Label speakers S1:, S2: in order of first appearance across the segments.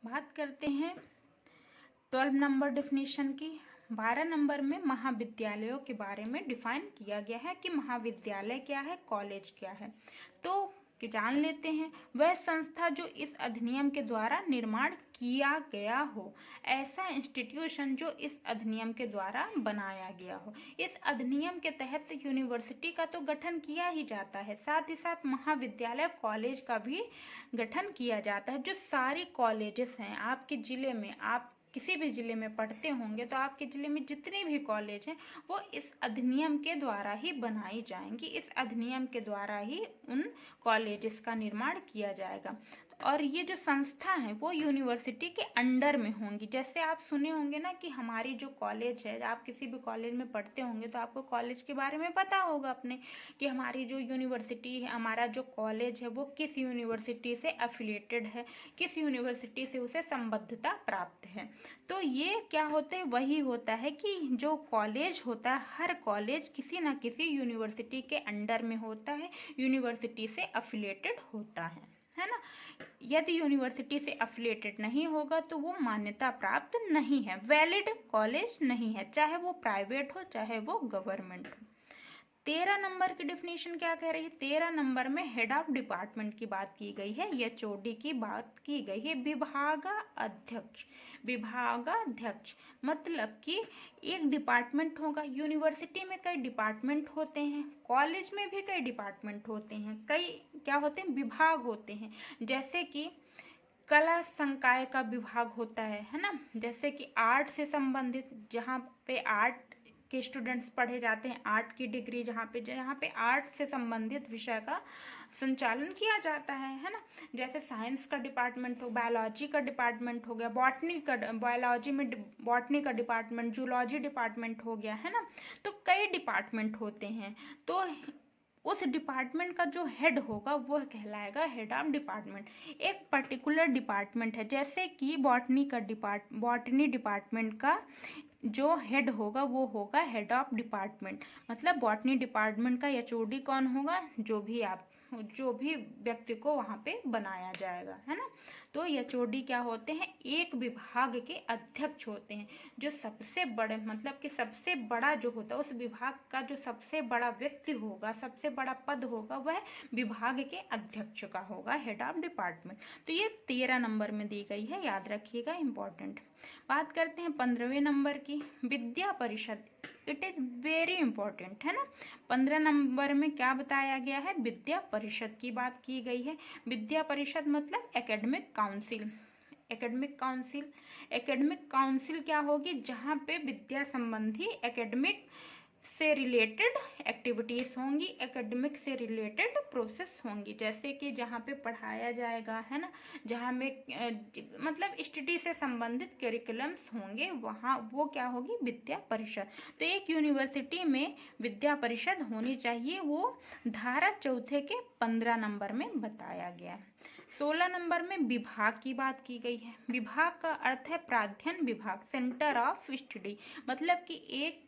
S1: बात करते हैं 12 नंबर डेफिनेशन की। 12 नंबर में महाविद्यालयों के बारे में डिफाइन किया गया है कि महाविद्यालय क्या है, कॉलेज क्या है। तो जान लेते हैं, वह संस्था जो इस अधिनियम के द्वारा निर्माण किया गया हो, ऐसा इंस्टीट्यूशन जो इस अधिनियम के द्वारा बनाया गया हो। इस अधिनियम के तहत यूनिवर्सिटी का तो गठन किया ही जाता है, साथ ही साथ महाविद्यालय कॉलेज का भी गठन किया जाता है। जो सारी कॉलेजेस हैं आपके ज़िले में, आप किसी भी ज़िले में पढ़ते होंगे तो आपके ज़िले में जितने भी कॉलेज हैं वो इस अधिनियम के द्वारा ही बनाई जाएंगी। इस अधिनियम के द्वारा ही उन कॉलेजेस का निर्माण किया जाएगा। और ये जो संस्था है वो यूनिवर्सिटी के अंडर में होंगी। जैसे आप सुने होंगे ना कि हमारी जो कॉलेज है, आप किसी भी कॉलेज में पढ़ते होंगे तो आपको कॉलेज के बारे में पता होगा अपने, कि हमारी जो यूनिवर्सिटी है, हमारा जो कॉलेज है वो किस यूनिवर्सिटी से एफिलिएटेड है, किस यूनिवर्सिटी से उसे संबद्धता प्राप्त है। तो ये क्या होता है, वही होता है कि जो कॉलेज होता है, हर कॉलेज किसी ना किसी यूनिवर्सिटी के अंडर में होता है, यूनिवर्सिटी से एफिलिएटेड होता है ना। यदि यूनिवर्सिटी से एफिलिएटेड नहीं होगा तो वो मान्यता प्राप्त नहीं है, वैलिड कॉलेज नहीं है, चाहे वो प्राइवेट हो चाहे वो गवर्नमेंट हो। 13 नंबर की डेफिनेशन क्या कह रही है, 13 नंबर में हेड ऑफ डिपार्टमेंट की बात की गई है, एचओडी की बात की गई है। विभागाध्यक्ष, विभागाध्यक्ष मतलब कि एक डिपार्टमेंट होगा। यूनिवर्सिटी में कई डिपार्टमेंट होते हैं, कॉलेज में भी कई डिपार्टमेंट होते हैं, कई क्या होते हैं, विभाग होते हैं। जैसे कि कला संकाय का विभाग होता है ना। जैसे कि आर्ट से संबंधित, जहाँ पे आर्ट के स्टूडेंट्स पढ़े जाते हैं, आर्ट की डिग्री जहाँ पे आर्ट से संबंधित विषय का संचालन किया जाता है ना। जैसे साइंस का डिपार्टमेंट हो, बायोलॉजी का डिपार्टमेंट हो गया, बॉटनी का, बायोलॉजी में बॉटनी का डिपार्टमेंट, जूलॉजी डिपार्टमेंट हो गया है ना। तो कई डिपार्टमेंट होते हैं, तो उस डिपार्टमेंट का जो हेड होगा वो कहलाएगा हेड ऑफ डिपार्टमेंट। एक पर्टिकुलर डिपार्टमेंट है, जैसे कि बॉटनी डिपार्टमेंट का जो हेड होगा वो होगा हेड ऑफ डिपार्टमेंट। मतलब बॉटनी डिपार्टमेंट का एचओडी कौन होगा, जो भी व्यक्ति को वहाँ पे बनाया जाएगा, है ना। तो एचओडी क्या होते हैं, एक विभाग के अध्यक्ष होते हैं। जो सबसे बड़े, मतलब कि सबसे बड़ा जो होता है, उस विभाग का जो सबसे बड़ा व्यक्ति होगा, सबसे बड़ा पद होगा, वह विभाग के अध्यक्ष का होगा, हेड ऑफ डिपार्टमेंट। तो ये 13 नंबर में दी गई है, याद रखिएगा, इंपॉर्टेंट। बात करते हैं 15वें नंबर की, विद्या परिषद। इट इज वेरी इंपॉर्टेंट, है ना। 15 नंबर में क्या बताया गया है, विद्या परिषद की बात की गई है। विद्या परिषद मतलब academic council. Academic council, academic council क्या होगी, जहाँ पे विद्या संबंधी एकेडमिक से रिलेटेड एक्टिविटीज़ होंगी, एकेडमिक से रिलेटेड प्रोसेस होंगी। जैसे कि जहाँ पे पढ़ाया जाएगा, है ना, जहाँ में मतलब स्टडी से संबंधित करिकुलम्स होंगे, वहाँ वो क्या होगी, विद्या परिषद। तो एक यूनिवर्सिटी में विद्या परिषद होनी चाहिए, वो धारा 4 के 15 नंबर में बताया गया है। 16 नंबर में विभाग की बात की गई है। विभाग का अर्थ है प्राध्ययन विभाग, सेंटर ऑफ स्टडी। मतलब कि एक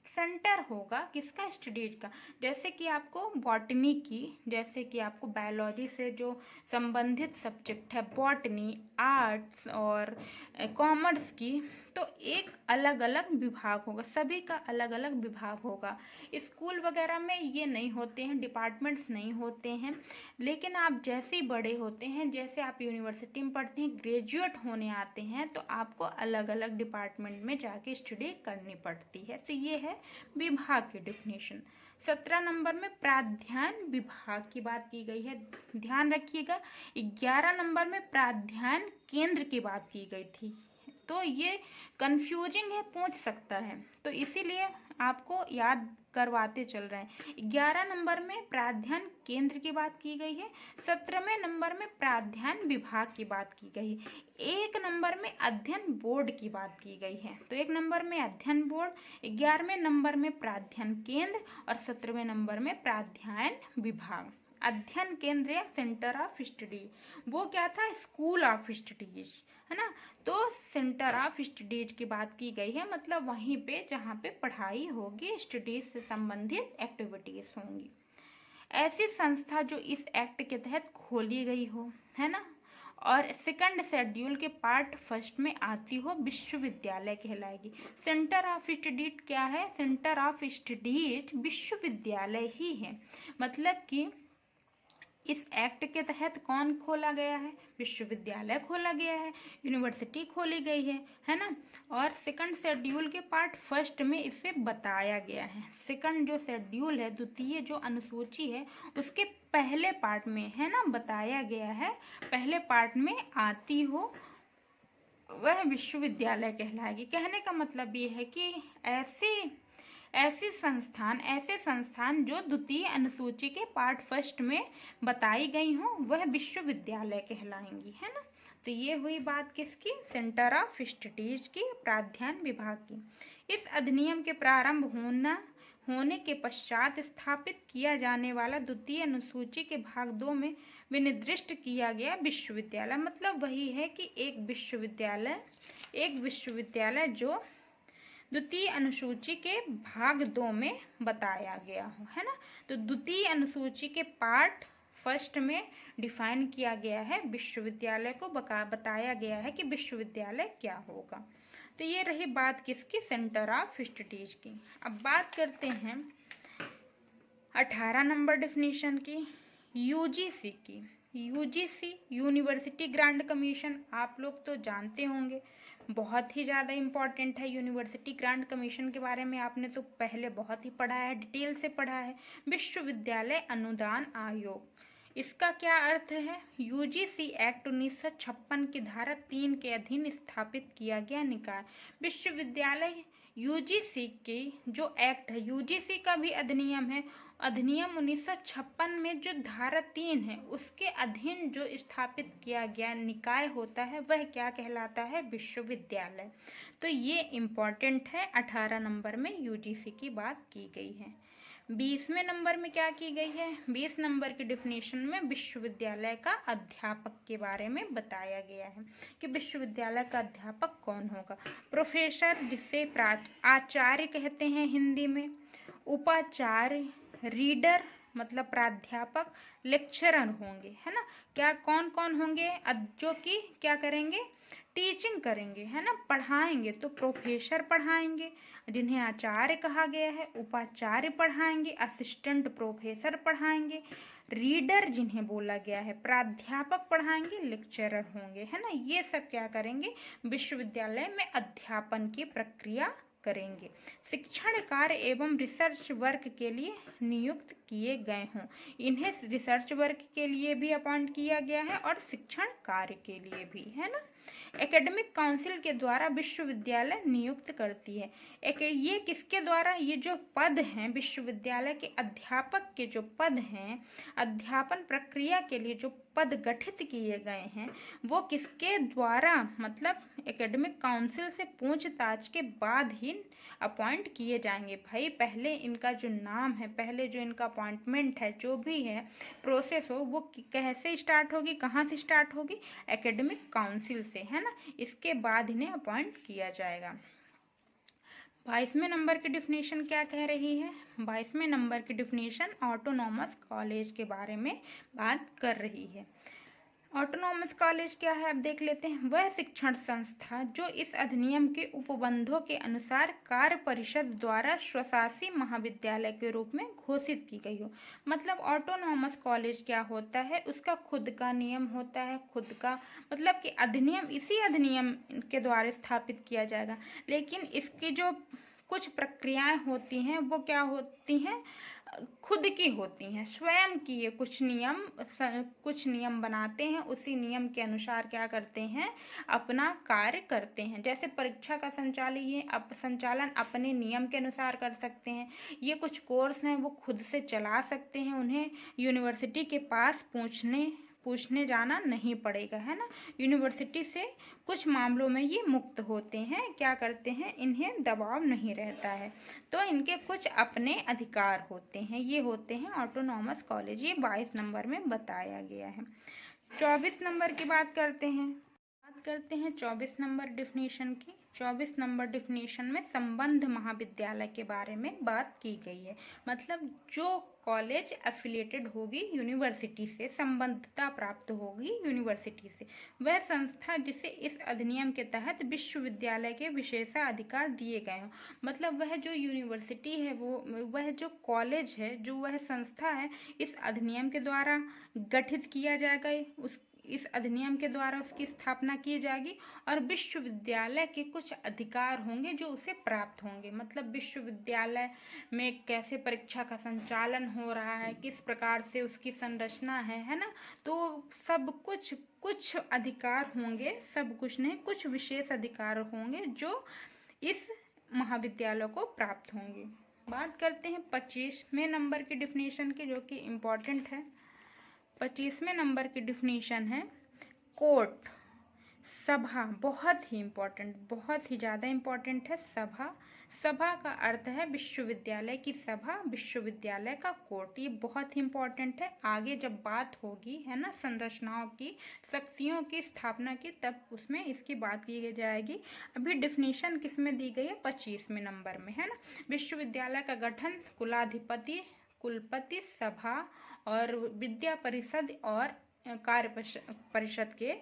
S1: सेंटर होगा किसका, स्टडीज का। जैसे कि आपको बॉटनी की, जैसे कि आपको बायोलॉजी से जो संबंधित सब्जेक्ट है, बॉटनी, आर्ट्स और कॉमर्स की, तो एक अलग अलग विभाग होगा, सभी का अलग अलग विभाग होगा। स्कूल वगैरह में ये नहीं होते हैं, डिपार्टमेंट्स नहीं होते हैं, लेकिन आप जैसे ही बड़े होते हैं, जैसे आप यूनिवर्सिटी में पढ़ते हैं, ग्रेजुएट होने आते हैं, तो आपको अलग अलग डिपार्टमेंट में जाके स्टडी करनी पड़ती है। तो ये है विभाग की डेफिनेशन। 17 नंबर में प्राध्यान विभाग की बात की गई है, ध्यान रखिएगा। 11 नंबर में प्राध्यान केंद्र की बात की गई थी, तो ये कंफ्यूजिंग है, पूछ सकता है, तो इसीलिए आपको याद करवाते चल रहे हैं। 11 नंबर में प्राध्यान केंद्र की बात की गई है, 17वें नंबर में प्राध्यान विभाग की बात की गई है, 1 नंबर में अध्ययन बोर्ड की बात की गई है। तो 1 नंबर में अध्ययन बोर्ड, 11वें नंबर में प्राध्यान केंद्र और 17वें नंबर में प्राध्यान विभाग। अध्ययन केंद्र या सेंटर ऑफ स्टडी, वो क्या था, स्कूल ऑफ स्टडीज, है ना। तो सेंटर ऑफ स्टडीज की बात की गई है, मतलब वहीं पे जहाँ पे पढ़ाई होगी, स्टडीज से संबंधित एक्टिविटीज होंगी। ऐसी संस्था जो इस एक्ट के तहत खोली गई हो, है ना, और सेकंड शेड्यूल के पार्ट फर्स्ट में आती हो विश्वविद्यालय कहलाएगी। सेंटर ऑफ स्टडीज क्या है? सेंटर ऑफ स्टडीज विश्वविद्यालय ही है। मतलब कि इस एक्ट के तहत कौन खोला गया है? विश्वविद्यालय खोला गया है, यूनिवर्सिटी खोली गई है ना। और सेकंड शेड्यूल के पार्ट फर्स्ट में इसे बताया गया है। सेकंड जो शेड्यूल है, द्वितीय जो अनुसूची है, उसके पहले पार्ट में है ना बताया गया है, पहले पार्ट में आती हो वह विश्वविद्यालय कहलाएगी। कहने का मतलब ये है कि ऐसे संस्थान जो द्वितीय अनुसूची के पार्ट फर्स्ट में बताई गई हों वह विश्वविद्यालय कहलाएंगी, है ना। तो ये हुई बात किसकी? सेंटर ऑफ स्टडीज की, प्राध्यान विभाग की। इस अधिनियम के प्रारंभ होने के पश्चात स्थापित किया जाने वाला द्वितीय अनुसूची के भाग 2 में विनिर्दिष्ट किया गया विश्वविद्यालय, मतलब वही है कि एक विश्वविद्यालय जो द्वितीय अनुसूची के भाग 2 में बताया गया हो, है ना। तो द्वितीय अनुसूची के पार्ट फर्स्ट में डिफाइन किया गया है विश्वविद्यालय को, बताया गया है कि विश्वविद्यालय क्या होगा। तो ये रही बात किसकी? सेंटर ऑफ स्टडीज की। अब बात करते हैं 18 नंबर डेफिनेशन की, यूजीसी की। यूजीसी यूनिवर्सिटी ग्रांट कमीशन, आप लोग तो जानते होंगे, बहुत ही ज़्यादा इम्पॉर्टेंट है। यूनिवर्सिटी ग्रांट कमीशन के बारे में आपने तो पहले बहुत ही पढ़ा है, डिटेल से पढ़ा है। विश्वविद्यालय अनुदान आयोग, इसका क्या अर्थ है? यूजीसी एक्ट 1956 की धारा 3 के अधीन स्थापित किया गया निकाय। विश्वविद्यालय यूजीसी की जो एक्ट है, यूजीसी का भी अधिनियम है, अधिनियम 1956 में जो धारा 3 है उसके अधीन जो स्थापित किया गया निकाय होता है वह क्या कहलाता है? विश्वविद्यालय। तो ये इम्पॉर्टेंट है, 18 नंबर में यूजीसी की बात की गई है। 20वें नंबर में क्या की गई है? 20 नंबर की डेफिनेशन में विश्वविद्यालय का अध्यापक के बारे में बताया गया है कि विश्वविद्यालय का अध्यापक कौन होगा। प्रोफेसर, जिसे आचार्य कहते हैं हिंदी में, उपाचार्य, रीडर मतलब प्राध्यापक, लेक्चरर होंगे, है ना। क्या कौन कौन होंगे? जो कि क्या करेंगे? टीचिंग करेंगे, है ना, पढ़ाएंगे। तो प्रोफेसर पढ़ाएंगे जिन्हें आचार्य कहा गया है, उपाचार्य पढ़ाएंगे, असिस्टेंट प्रोफेसर पढ़ाएंगे, रीडर जिन्हें बोला गया है, प्राध्यापक पढ़ाएंगे, लेक्चरर होंगे, है ना। ये सब क्या करेंगे? विश्वविद्यालय में अध्यापन की प्रक्रिया करेंगे। शिक्षण कार्य एवं रिसर्च वर्क के लिए नियुक्त किए गए हों, इन्हें रिसर्च वर्क के लिए भी अपॉइंट किया गया है और शिक्षण कार्य के लिए भी, है ना। एकेडमिक काउंसिल के द्वारा विश्वविद्यालय नियुक्त करती है। ये किसके द्वारा? ये जो पद हैं विश्वविद्यालय के अध्यापक के जो पद हैं, अध्यापन प्रक्रिया के लिए जो पद गठित किए गए हैं वो किसके द्वारा? मतलब एकेडमिक काउंसिल से पूछताछ के बाद ही अपॉइंट किए जाएंगे। भाई पहले इनका जो नाम है, पहले जो इनका अपॉइंटमेंट है, जो भी है प्रोसेस हो, वो कैसे स्टार्ट होगी, कहाँ से स्टार्ट होगी? एकेडमिक काउंसिल से, है ना। इसके बाद इन्हें अपॉइंट किया जाएगा। 22वें नंबर की डिफिनेशन क्या कह रही है? 22वें नंबर की डिफिनेशन ऑटोनॉमस कॉलेज के बारे में बात कर रही है। ऑटोनॉमस कॉलेज क्या है, अब देख लेते हैं। वह शिक्षण संस्था जो इस अधिनियम के उपबंधों के अनुसार कार्य परिषद द्वारा स्वशासी महाविद्यालय के रूप में घोषित की गई हो। मतलब ऑटोनॉमस कॉलेज क्या होता है? उसका खुद का नियम होता है, खुद का मतलब कि अधिनियम, इसी अधिनियम के द्वारा स्थापित किया जाएगा। लेकिन इसकी जो कुछ प्रक्रियाएं होती हैं वो क्या होती हैं? खुद की होती हैं, स्वयं की। ये कुछ नियम बनाते हैं, उसी नियम के अनुसार क्या करते हैं? अपना कार्य करते हैं। जैसे परीक्षा का संचालन अपने नियम के अनुसार कर सकते हैं। ये कुछ कोर्स हैं वो खुद से चला सकते हैं, उन्हें यूनिवर्सिटी के पास पूछने जाना नहीं पड़ेगा, है ना। यूनिवर्सिटी से कुछ मामलों में ये मुक्त होते हैं, क्या करते हैं? इन्हें दबाव नहीं रहता है, तो इनके कुछ अपने अधिकार होते हैं। ये होते हैं ऑटोनॉमस कॉलेज। ये 22 नंबर में बताया गया है। 24 नंबर की बात करते हैं। बात करते हैं 24 नंबर डिफिनीशन की। 24 नंबर डिफिनीशन में संबंध महाविद्यालय के बारे में बात की गई है। मतलब जो कॉलेज एफिलिएटेड होगी यूनिवर्सिटी से, संबद्धता प्राप्त होगी यूनिवर्सिटी से, वह संस्था जिसे इस अधिनियम के तहत विश्वविद्यालय के विशेषाधिकार दिए गए हों। मतलब वह जो यूनिवर्सिटी है, वह जो कॉलेज है, जो वह संस्था है, इस अधिनियम के द्वारा गठित किया जाएगा। इस अधिनियम के द्वारा उसकी स्थापना की जाएगी और विश्वविद्यालय के कुछ अधिकार होंगे जो उसे प्राप्त होंगे। मतलब विश्वविद्यालय में कैसे परीक्षा का संचालन हो रहा है, किस प्रकार से उसकी संरचना है ना। तो सब कुछ अधिकार होंगे, सब कुछ नहीं, कुछ विशेष अधिकार होंगे जो इस महाविद्यालय को प्राप्त होंगे। बात करते हैं 25वें नंबर की डिफिनीशन की, जो कि इम्पोर्टेंट है। 25वें नंबर की डिफिनीशन है कोर्ट, सभा। बहुत ही इम्पोर्टेंट, बहुत ही ज़्यादा इम्पोर्टेंट है सभा। सभा का अर्थ है विश्वविद्यालय की सभा, विश्वविद्यालय का कोर्ट। ये बहुत ही इम्पोर्टेंट है। आगे जब बात होगी, है ना, संरचनाओं की, शक्तियों की स्थापना की, तब उसमें इसकी बात की जाएगी। अभी डिफिनीशन किस में दी गई है? 25वें नंबर में, है ना। विश्वविद्यालय का गठन कुलाधिपति, कुलपति, सभा और विद्या परिषद और कार्य परिषद के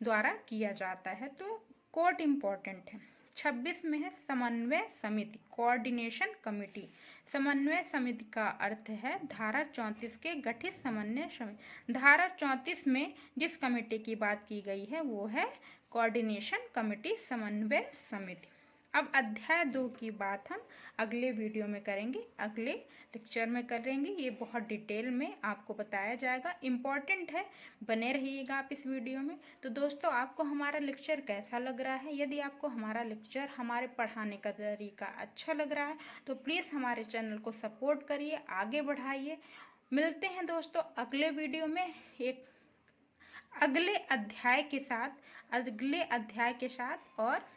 S1: द्वारा किया जाता है। तो कोर्ट इम्पोर्टेंट है। 26 में है समन्वय समिति, कोऑर्डिनेशन कमिटी। समन्वय समिति का अर्थ है धारा 34 के गठित समन्वय समिति। धारा 34 में जिस कमेटी की बात की गई है वो है कोऑर्डिनेशन कमेटी, समन्वय समिति। अब अध्याय 2 की बात हम अगले वीडियो में करेंगे, अगले लेक्चर में करेंगे। ये बहुत डिटेल में आपको बताया जाएगा, इम्पॉर्टेंट है, बने रहिएगा आप इस वीडियो में। तो दोस्तों, आपको हमारा लेक्चर कैसा लग रहा है? यदि आपको हमारा लेक्चर, हमारे पढ़ाने का तरीका अच्छा लग रहा है तो प्लीज़ हमारे चैनल को सपोर्ट करिए, आगे बढ़ाइए। मिलते हैं दोस्तों अगले वीडियो में एक अगले अध्याय के साथ। और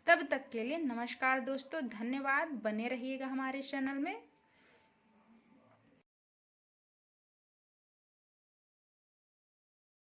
S1: तब तक के लिए नमस्कार दोस्तों, धन्यवाद। बने रहिएगा हमारे चैनल में।